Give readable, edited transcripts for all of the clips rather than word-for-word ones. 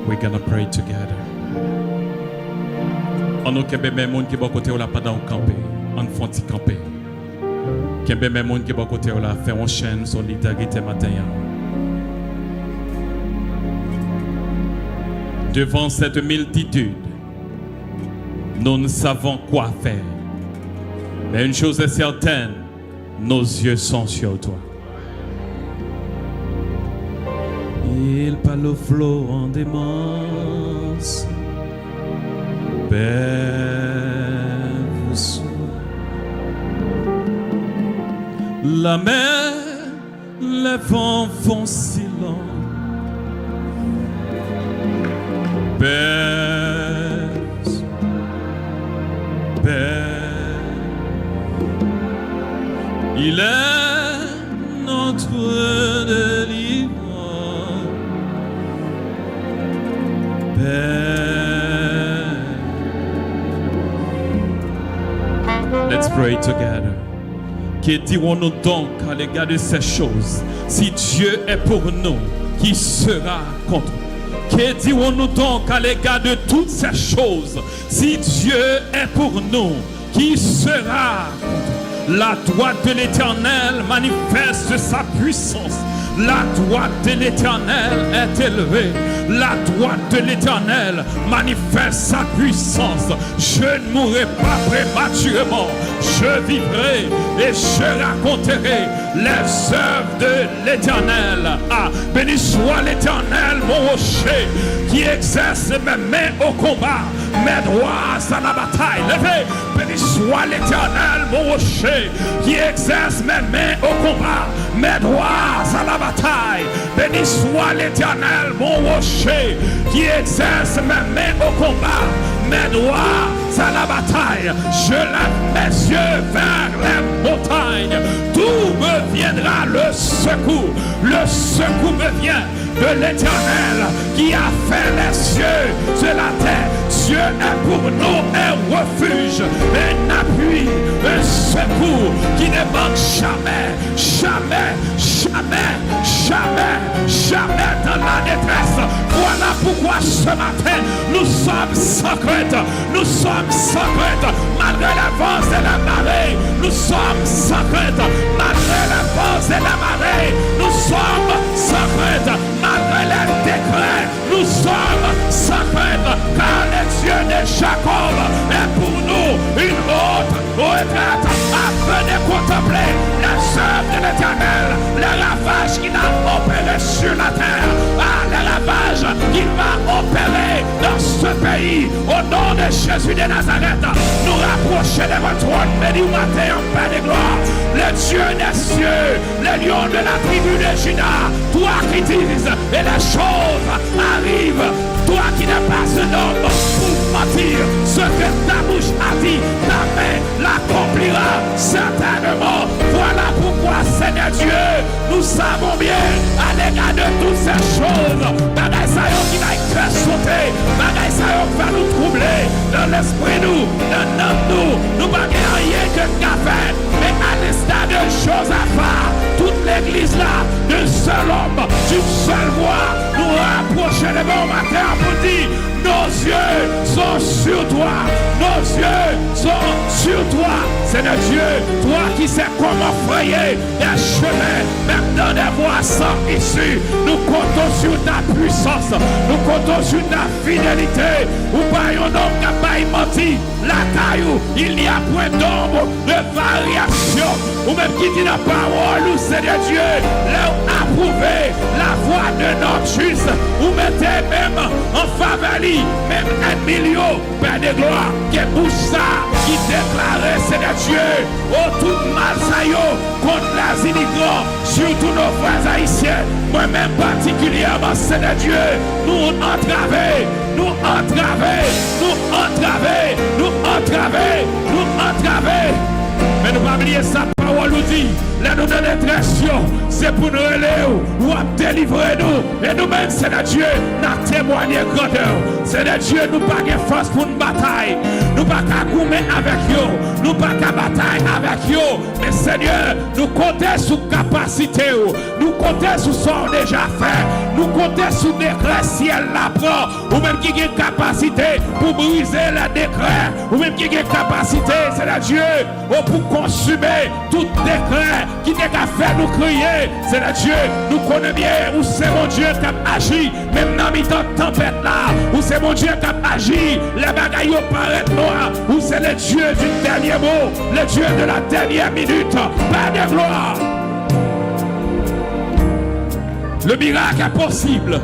We're gonna pray together. On nous kembe même monde qui bon côté là pendant camper, on font camper. Kembe même monde qui bon côté là faire une chaîne solidarité matin. Devant cette multitude, nous ne savons quoi faire. Mais une chose est certaine, nos yeux sont sur toi. Il parle au flot en démence. Père, la mer, les vents font silence. Père, Père, il est notre délivrance. Let's pray together. Que dirons-nous donc à l'égard de ces choses? Si Dieu est pour nous, qui sera contre nous? Que dirons-nous donc à l'égard de toutes ces choses? Si Dieu est pour nous, qui sera contre nous? La droite de l'Éternel manifeste sa puissance. La droite de l'Éternel est élevée. La droite de l'Éternel manifeste sa puissance. Je ne mourrai pas prématurément. Je vivrai et je raconterai les œuvres de l'Éternel. Ah, béni soit l'Éternel, mon rocher, qui exerce mes mains au combat, mes doigts à la bataille. Levez, béni soit l'Éternel, mon rocher, qui exerce mes mains au combat, mes doigts à la bataille. Béni soit l'Éternel, mon rocher, qui exerce mes mains au combat, mes doigts à la bataille. Je lève mes yeux vers les montagnes. D'où me viendra le secours? Le secours me vient de l'Éternel qui a fait les cieux sur la terre. Dieu est pour nous un refuge, un appui, un secours qui ne manque jamais, jamais, jamais, jamais, jamais dans la détresse. Voilà pourquoi ce matin nous sommes sans crainte, nous sommes sans crainte, malgré la vents et la marée, nous sommes sans crainte, malgré la vents et la marée, nous sommes sans crainte, malgré les décrets, nous sommes sans crainte, car le Dieu de Jacob est pour nous une haute retraite, afin de contempler les œuvres de l'Éternel, les ravages qu'il a opérés sur la terre, les ravages qu'il va opérer dans ce pays. Au nom de Jésus de Nazareth, nous rapprocher de votre trône, béni matin en paix de gloire, le Dieu des cieux, le lion de la tribu de Juda, toi qui dises et les choses arrivent, toi qui n'es pas un homme pour mentir, ce que ta bouche a dit, ta main l'accomplira certainement. Voilà pourquoi, Seigneur Dieu, nous savons bien à l'égard de toutes ces choses, bagaille ça qui va faire sauter, bagaille ça qui va nous troubler dans l'esprit nous, dans nous bagaille rien que café, mais à l'instant de choses à faire, toute l'église là, d'un seul homme, d'une seule voix, nous rapprocher le bon matin pour dire, nos yeux sont sur toi, nos yeux sont sur toi, Seigneur Dieu, toi qui sais comment frayer des chemins, même dans des voies sans issue. Nous comptons sur ta puissance, nous comptons sur ta fidélité. Ou pas un homme qui n'a pas menti, la caillou, il n'y a point d'ombre de variation. Ou même qui dit la parole, ou Seigneur Dieu, leur approuver la voix de notre juste, ou mettez même en faveur, même un million, Père de gloire, qui bouge ça, qui déclarait, Seigneur Dieu, oh tout mal ça y est, contre les immigrants, surtout nos frères haïtiens, moi-même particulièrement, Seigneur Dieu, nous entraver, nous entraver, nous entraver, nous entraver, nous entraver. Mais nous pas oublier sa parole nous dit, là nous dans détresse, c'est pour nous relèver ou à délivrer nous. Et nous-mêmes, c'est notre Dieu, nous témoigner grandeur. C'est notre Dieu, nous pas de force pour une bataille. Nous pas qu'à goumer avec eux, nous pas qu'à bataille avec eux. Mais Seigneur, nous comptons sur capacité, nous comptons sur ce qu'on déjà fait, nous comptons sur décret ciel l'apprend, ou même qui a une capacité pour briser le décret, ou même qui a une capacité, c'est la Dieu, pour consumer tout décret qui n'est qu'à faire nous crier, c'est la Dieu, nous connaissons bien, ou c'est mon Dieu qui a agi, même dans les temps de tempête là, ou c'est mon Dieu qui a agi, les bagailles paraissent noirs, ou c'est le Dieu du dernier mot, le Dieu de la dernière minute, pas de gloire. Le miracle est possible.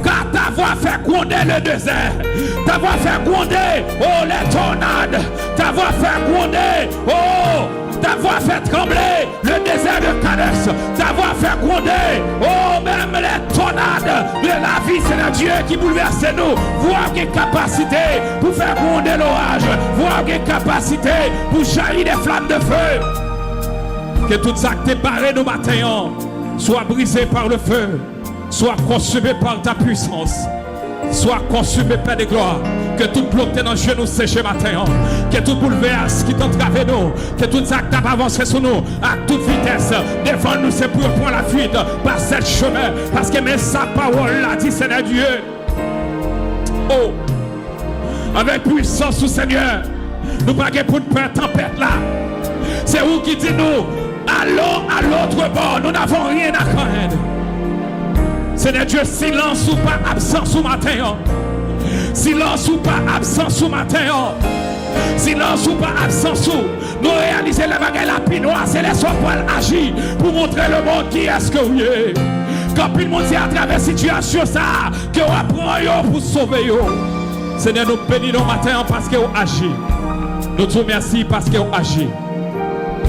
Car ta voix fait gronder le désert. Ta voix fait gronder, oh, les tornades. Ta voix fait gronder, oh, ta voix fait trembler le désert de Cades. Ta voix fait gronder, oh, même les tornades de la vie. C'est le Dieu qui bouleverse nous. Voir quelle capacité pour faire gronder l'orage. Voir quelle capacité pour jaillir des flammes de feu. Que tout ça que t'es barré nos matins soit brisé par le feu, soit consumé par ta puissance, soit consumé par des gloires. Que tout bloqué dans le genou sèche matin, que tout bouleverse qui t'entrave nous, que tout ça qui t'a avancé sur nous à toute vitesse, devant nous c'est pour prendre la fuite par ce chemin, parce que mais sa parole l'a dit, Seigneur Dieu. Oh, avec puissance au Seigneur, nous pas pour de peur tempête là. C'est vous qui dit nous. Allons à l'autre bord, nous n'avons rien à craindre. Seigneur Dieu, silence ou pas absence au matin. Silence ou pas absence au matin. Silence ou pas absence ou. Nous réalisons la bagaille la pinoire, c'est les soins pour agir, pour montrer le monde qui est-ce que vous êtes. Quand tout le monde est à travers la situation, ça, que vous apprenez pour sauver. Seigneur, nous bénissons matin parce que vous agissez. Nous te remercions parce que vous agissez.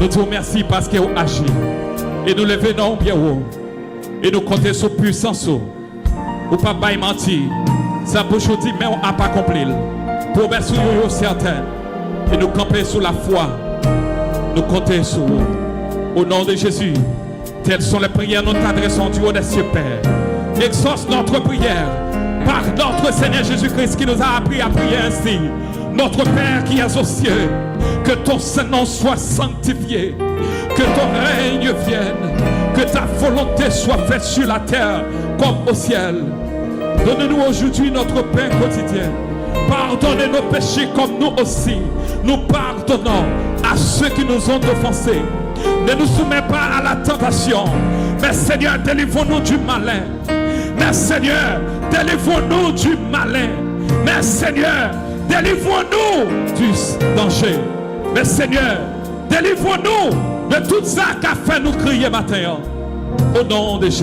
Nous te remercions parce que vous agissez. Et nous levons nos pieds haut. Et nous comptons sur puissance. Ou pas bail mentir. Ça bouche dit, mais on n'a pas accompli. Promesse sur vous certaine. Et nous camper sur la foi. Nous comptons sur vous. Au nom de Jésus. Telles sont les prières nous t'adressons du haut des cieux, Père. Exauce notre prière par notre Seigneur Jésus-Christ qui nous a appris à prier ainsi. Notre Père qui es aux cieux, que ton Saint-Nom soit sanctifié, que ton règne vienne, que ta volonté soit faite sur la terre comme au ciel. Donne-nous aujourd'hui notre pain quotidien. Pardonnez nos péchés comme nous aussi. Nous pardonnons à ceux qui nous ont offensés. Ne nous soumets pas à la tentation, mais Seigneur, délivre-nous du malin. Mais Seigneur, délivre-nous du malin. Mais Seigneur, délivre-nous du danger. Mais Seigneur, délivre-nous de tout ça qu'a fait nous crier matin. Au nom de Jésus.